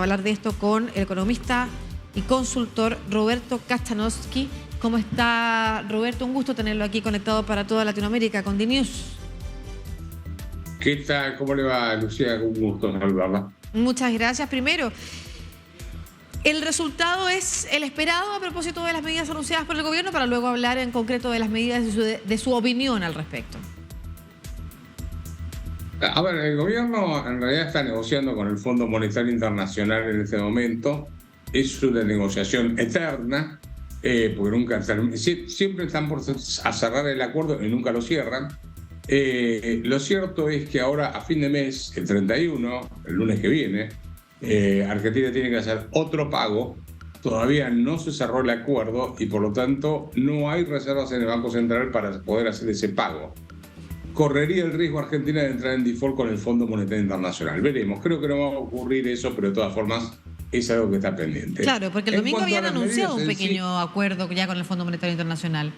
hablar de esto con el economista y consultor Roberto Kachanowski. ¿Cómo está, Roberto? Un gusto tenerlo aquí conectado para toda Latinoamérica con DNews. ¿Qué tal? ¿Cómo le va, Lucía? Un gusto saludarla. Muchas gracias. Primero, ¿el resultado es el esperado a propósito de las medidas anunciadas por el gobierno, para luego hablar en concreto de las medidas de su opinión al respecto? A ver, el gobierno en realidad está negociando con el Fondo Monetario Internacional en este momento. Es una negociación eterna, porque nunca siempre están por cerrar el acuerdo y nunca lo cierran. Lo cierto es que ahora, a fin de mes, el 31, el lunes que viene, Argentina tiene que hacer otro pago. Todavía no se cerró el acuerdo y por lo tanto no hay reservas en el Banco Central para poder hacer ese pago. Correría el riesgo Argentina de entrar en default con el Fondo Monetario Internacional. Veremos, creo que no va a ocurrir eso, pero de todas formas es algo que está pendiente. Claro, porque el domingo habían anunciado un pequeño acuerdo ya con el Fondo Monetario Internacional.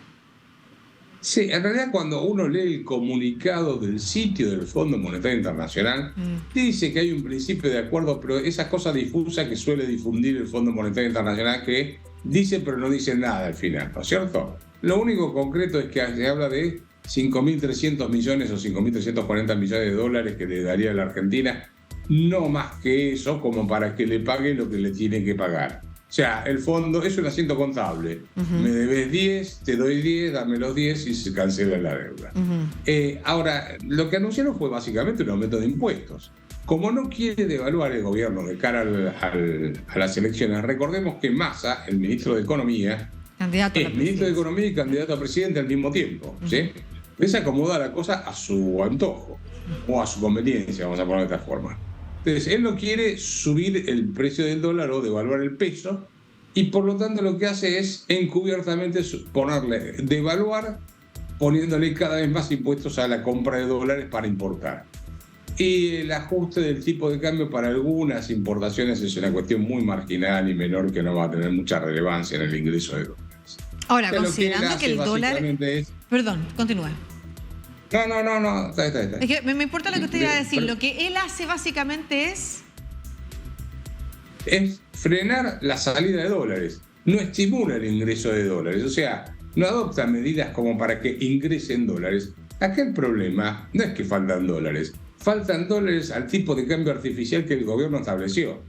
Sí, en realidad cuando uno lee el comunicado del sitio del Fondo Monetario Internacional, dice que hay un principio de acuerdo, pero esa cosa difusa que suele difundir el Fondo Monetario Internacional, que dice pero no dice nada al final, ¿no es cierto? Lo único concreto es que se habla de 5.300 millones o 5.340 millones de dólares que le daría a la Argentina, no más que eso, como para que le pague lo que le tiene que pagar. O sea, el fondo es un asiento contable. Me debes 10, te doy 10, dame los 10 y se cancela la deuda. Ahora, lo que anunciaron fue básicamente un aumento de impuestos. Como no quiere devaluar el gobierno de cara a las elecciones, recordemos que Massa, el ministro de Economía, es ministro de Economía y candidato a presidente al mismo tiempo. ¿Sí? Se acomoda la cosa a su antojo o a su conveniencia, vamos a ponerlo de esta forma. Entonces, él no quiere subir el precio del dólar o devaluar el peso y por lo tanto lo que hace es encubiertamente devaluar, poniéndole cada vez más impuestos a la compra de dólares para importar. Y el ajuste del tipo de cambio para algunas importaciones es una cuestión muy marginal y menor que no va a tener mucha relevancia en el ingreso de dólares. Ahora, considerando que el dólar... Perdón, continúa. No, está. Es que me importa lo que usted iba a decir. Lo que él hace básicamente es frenar la salida de dólares. No estimula el ingreso de dólares. O sea, no adopta medidas como para que ingresen dólares. Acá el problema no es que faltan dólares. Faltan dólares al tipo de cambio artificial que el gobierno estableció.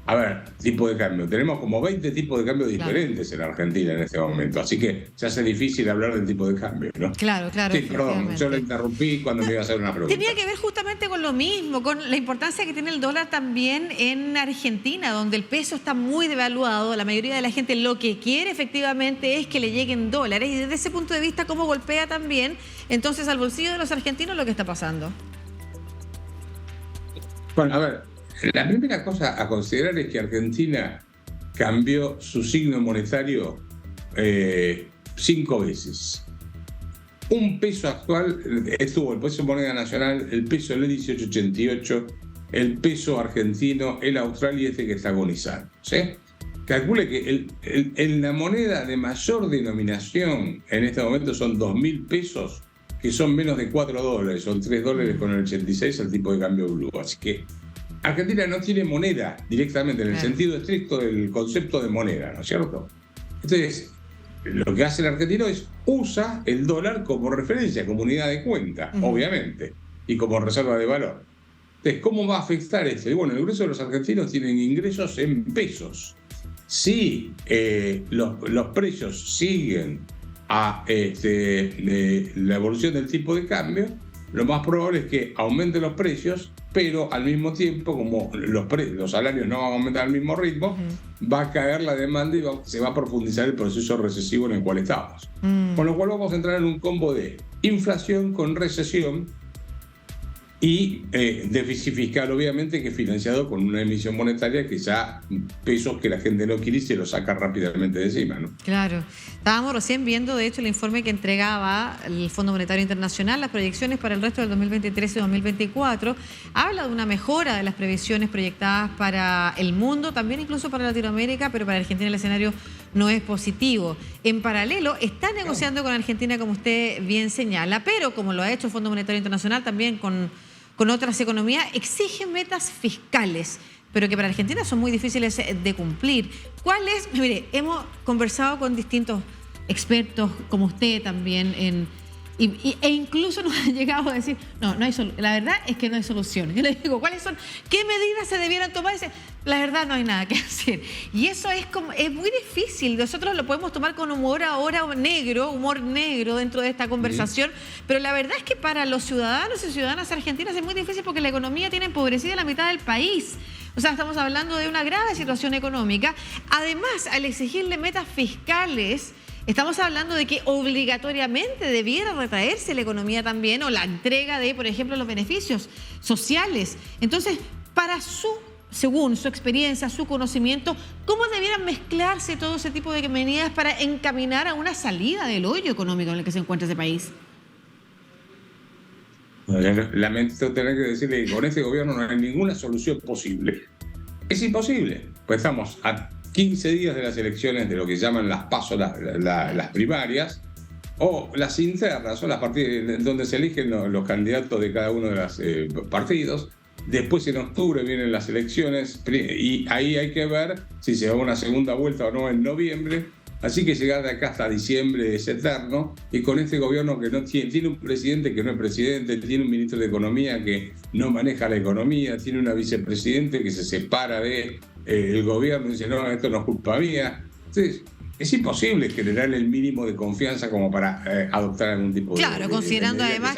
A ver, tipo de cambio. Tenemos como 20 tipos de cambio diferentes en Argentina en este momento. Así que se hace difícil hablar del tipo de cambio, ¿no? Claro. Sí, perdón, yo lo interrumpí cuando me iba a hacer una pregunta. Tenía que ver justamente con lo mismo, con la importancia que tiene el dólar también en Argentina, donde el peso está muy devaluado. La mayoría de la gente lo que quiere efectivamente es que le lleguen dólares. Y desde ese punto de vista, ¿cómo golpea también entonces al bolsillo de los argentinos lo que está pasando? Bueno, a ver, la primera cosa a considerar es que Argentina cambió su signo monetario 5 veces. Un peso actual estuvo el peso moneda nacional, el peso del 1888, el peso argentino, el austral y este que está agonizando. ¿Sí? Calcule que en la moneda de mayor denominación en este momento son 2.000 pesos, que son menos de 4 dólares, son 3 dólares con el 86 el tipo de cambio blue. Así que Argentina no tiene moneda directamente en el sentido estricto del concepto de moneda, ¿no es cierto? Entonces, lo que hace el argentino es usa el dólar como referencia, como unidad de cuenta, obviamente, y como reserva de valor. Entonces, ¿cómo va a afectar esto? Y bueno, el grueso de los argentinos tienen ingresos en pesos. Si los precios siguen a la evolución del tipo de cambio, lo más probable es que aumenten los precios, pero al mismo tiempo, como los salarios no van a aumentar al mismo ritmo, va a caer la demanda y se va a profundizar el proceso recesivo en el cual estamos. Con lo cual vamos a entrar en un combo de inflación con recesión y déficit fiscal, obviamente, que es financiado con una emisión monetaria que ya pesos que la gente no quiere y se los saca rápidamente de encima, ¿no? Claro. Estábamos recién viendo, de hecho, el informe que entregaba el Fondo Monetario Internacional, las proyecciones para el resto del 2023 y 2024. Habla de una mejora de las previsiones proyectadas para el mundo, también incluso para Latinoamérica, pero para Argentina el escenario no es positivo. En paralelo, está negociando con Argentina, como usted bien señala, pero como lo ha hecho el Fondo Monetario Internacional, también con otras economías, exige metas fiscales. pero que para Argentina son muy difíciles de cumplir. ¿Cuál es? Mire, hemos conversado con distintos expertos, como usted también, e incluso nos han llegado a decir, no hay la verdad es que no hay soluciones. Yo les digo, ¿cuáles son? ¿Qué medidas se debieran tomar? Y dice, la verdad no hay nada que hacer. Y eso es muy difícil. Nosotros lo podemos tomar con humor negro dentro de esta conversación, pero la verdad es que para los ciudadanos y ciudadanas argentinas es muy difícil porque la economía tiene empobrecida la mitad del país. O sea, estamos hablando de una grave situación económica. Además, al exigirle metas fiscales, estamos hablando de que obligatoriamente debiera retraerse la economía también, o la entrega de, por ejemplo, los beneficios sociales. Entonces, según su experiencia, su conocimiento, ¿cómo debieran mezclarse todo ese tipo de medidas para encaminar a una salida del hoyo económico en el que se encuentra ese país? Lamento tener que decirle que con este gobierno no hay ninguna solución posible. Es imposible, pues estamos a 15 días de las elecciones de lo que llaman las PASO, las primarias, o las internas, son las partidas donde se eligen los candidatos de cada uno de los partidos. Después en octubre vienen las elecciones y ahí hay que ver si se va a una segunda vuelta o no en noviembre. Así que llegar de acá hasta diciembre es eterno, y con este gobierno que no tiene un presidente que no es presidente, tiene un ministro de Economía que no maneja la economía, tiene una vicepresidente que se separa del gobierno y dice, no, esto no es culpa mía. Entonces, es imposible generar el mínimo de confianza como para adoptar algún tipo de... Claro, considerando además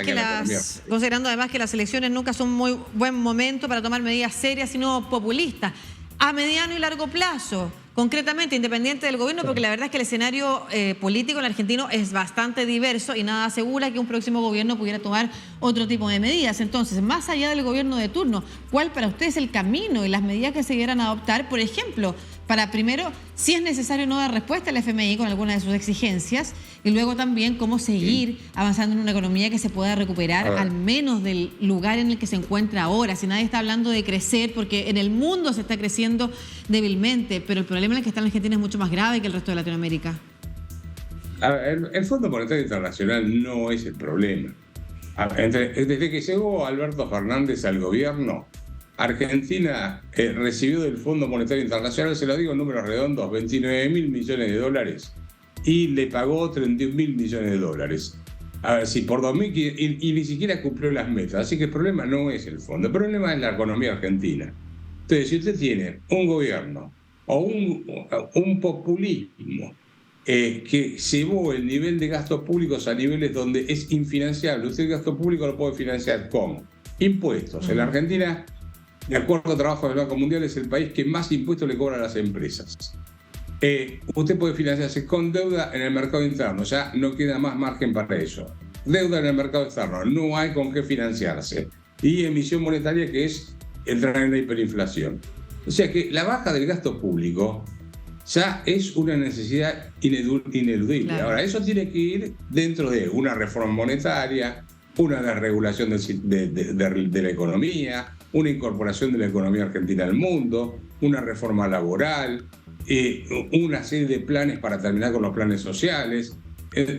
que las elecciones nunca son muy buen momento para tomar medidas serias, sino populistas. A mediano y largo plazo, concretamente, independiente del gobierno, porque la verdad es que el escenario político en argentino es bastante diverso y nada asegura que un próximo gobierno pudiera tomar otro tipo de medidas. Entonces, más allá del gobierno de turno, ¿cuál para usted es el camino y las medidas que se debieran adoptar? Por ejemplo, para primero, si es necesario no dar respuesta al FMI con alguna de sus exigencias, y luego también cómo seguir avanzando en una economía que se pueda recuperar al menos del lugar en el que se encuentra ahora. Si nadie está hablando de crecer, porque en el mundo se está creciendo débilmente, pero el problema en el que está en Argentina es mucho más grave que el resto de Latinoamérica. El Fondo Monetario Internacional no es el problema. Desde que llegó Alberto Fernández al gobierno, Argentina recibió del Fondo Monetario Internacional, se lo digo en números redondos, 29.000 millones de dólares y le pagó 31.000 millones de dólares. A ver, si por 2015, y ni siquiera cumplió las metas. Así que el problema no es el fondo, el problema es la economía argentina. Entonces, si usted tiene un gobierno o un populismo que llevó el nivel de gastos públicos a niveles donde es infinanciable, usted el gasto público lo puede financiar con impuestos. En la Argentina, de acuerdo a trabajo del Banco Mundial, es el país que más impuestos le cobra a las empresas. Usted puede financiarse con deuda en el mercado interno, ya no queda más margen para eso. Deuda en el mercado externo, no hay con qué financiarse. Y emisión monetaria, que es entrar en la hiperinflación. O sea que la baja del gasto público ya es una necesidad ineludible. Claro. Ahora, eso tiene que ir dentro de una reforma monetaria, una desregulación de la economía, una incorporación de la economía argentina al mundo, una reforma laboral, una serie de planes para terminar con los planes sociales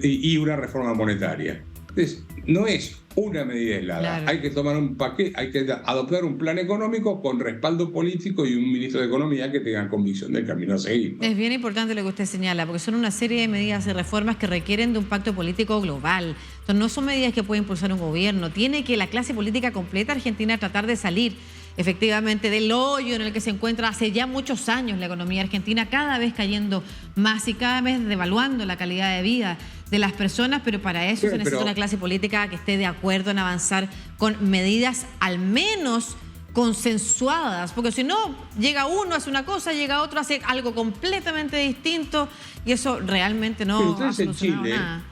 y una reforma monetaria. Entonces, no es una medida aislada. Claro. Hay que tomar un paquete, hay que adoptar un plan económico con respaldo político y un ministro de Economía que tenga convicción del camino a seguir, ¿no? Es bien importante lo que usted señala, porque son una serie de medidas y reformas que requieren de un pacto político global. Entonces, no son medidas que puede impulsar un gobierno. Tiene que la clase política completa argentina tratar de salir efectivamente del hoyo en el que se encuentra hace ya muchos años la economía argentina, cada vez cayendo más y cada vez devaluando la calidad de vida de las personas, pero para eso se necesita una clase política que esté de acuerdo en avanzar con medidas al menos consensuadas, porque si no, llega uno, hace una cosa, llega otro, hace algo completamente distinto, y eso realmente no ha solucionado nada.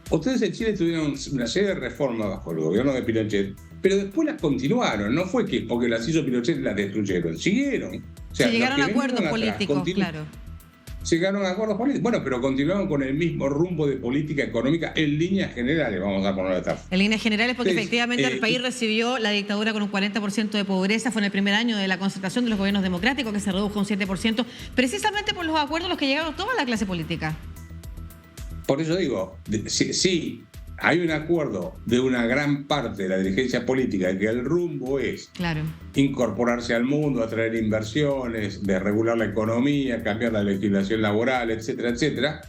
Ustedes en Chile tuvieron una serie de reformas bajo el gobierno de Pinochet, pero después las continuaron, no fue que porque las hizo Pinochet las destruyeron, siguieron. O sea, se llegaron a acuerdos políticos, claro. Llegaron a acuerdos políticos, bueno, pero continuaron con el mismo rumbo de política económica en líneas generales, vamos a poner esta. En líneas generales, porque efectivamente el país recibió la dictadura con un 40% de pobreza, fue en el primer año de la concertación de los gobiernos democráticos, que se redujo un 7%, precisamente por los acuerdos a los que llegaron toda la clase política. Por eso digo, sí, hay un acuerdo de una gran parte de la dirigencia política de que el rumbo es incorporarse al mundo, atraer inversiones, de regular la economía, cambiar la legislación laboral, etcétera, etcétera.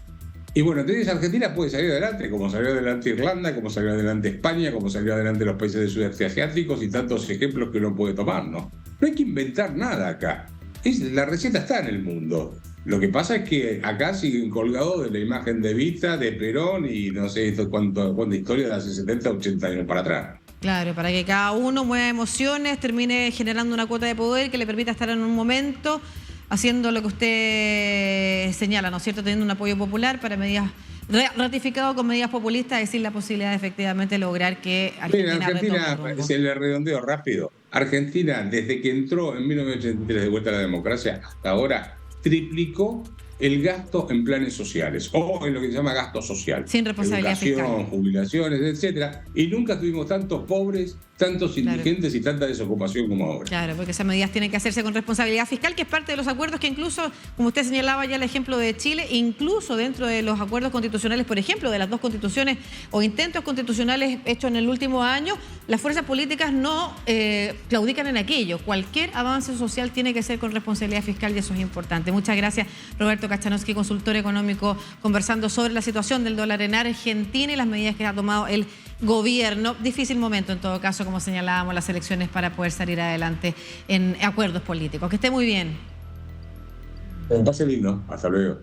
Y bueno, entonces Argentina puede salir adelante, como salió adelante Irlanda, como salió adelante España, como salió adelante los países del sudeste asiáticos y tantos ejemplos que uno puede tomar, ¿no? No hay que inventar nada acá. La receta está en el mundo. Lo que pasa es que acá siguen colgados de la imagen de Evita, de Perón y no sé cuánta historia de hace 70, 80 años para atrás. Claro, para que cada uno mueva emociones, termine generando una cuota de poder que le permita estar en un momento haciendo lo que usted señala, ¿no es cierto? Teniendo un apoyo popular para medidas, ratificado con medidas populistas, es decir, la posibilidad de efectivamente lograr que Argentina se le redondeo rápido. Argentina, desde que entró en 1983 de vuelta a la democracia hasta ahora, triplicó el gasto en planes sociales o en lo que se llama gasto social. Sin responsabilidad fiscal. Educación, jubilaciones, etcétera. Y nunca tuvimos tantos pobres, tantos indigentes y tanta desocupación como ahora. Claro, porque esas medidas tienen que hacerse con responsabilidad fiscal, que es parte de los acuerdos que incluso, como usted señalaba ya el ejemplo de Chile, incluso dentro de los acuerdos constitucionales, por ejemplo, de las dos constituciones o intentos constitucionales hechos en el último año, las fuerzas políticas no claudican en aquello. Cualquier avance social tiene que ser con responsabilidad fiscal y eso es importante. Muchas gracias, Roberto Kachanowski, consultor económico, conversando sobre la situación del dólar en Argentina y las medidas que ha tomado el gobierno. Difícil momento, en todo caso, como señalábamos, las elecciones para poder salir adelante en acuerdos políticos. Que esté muy bien. Un pase lindo. Hasta luego.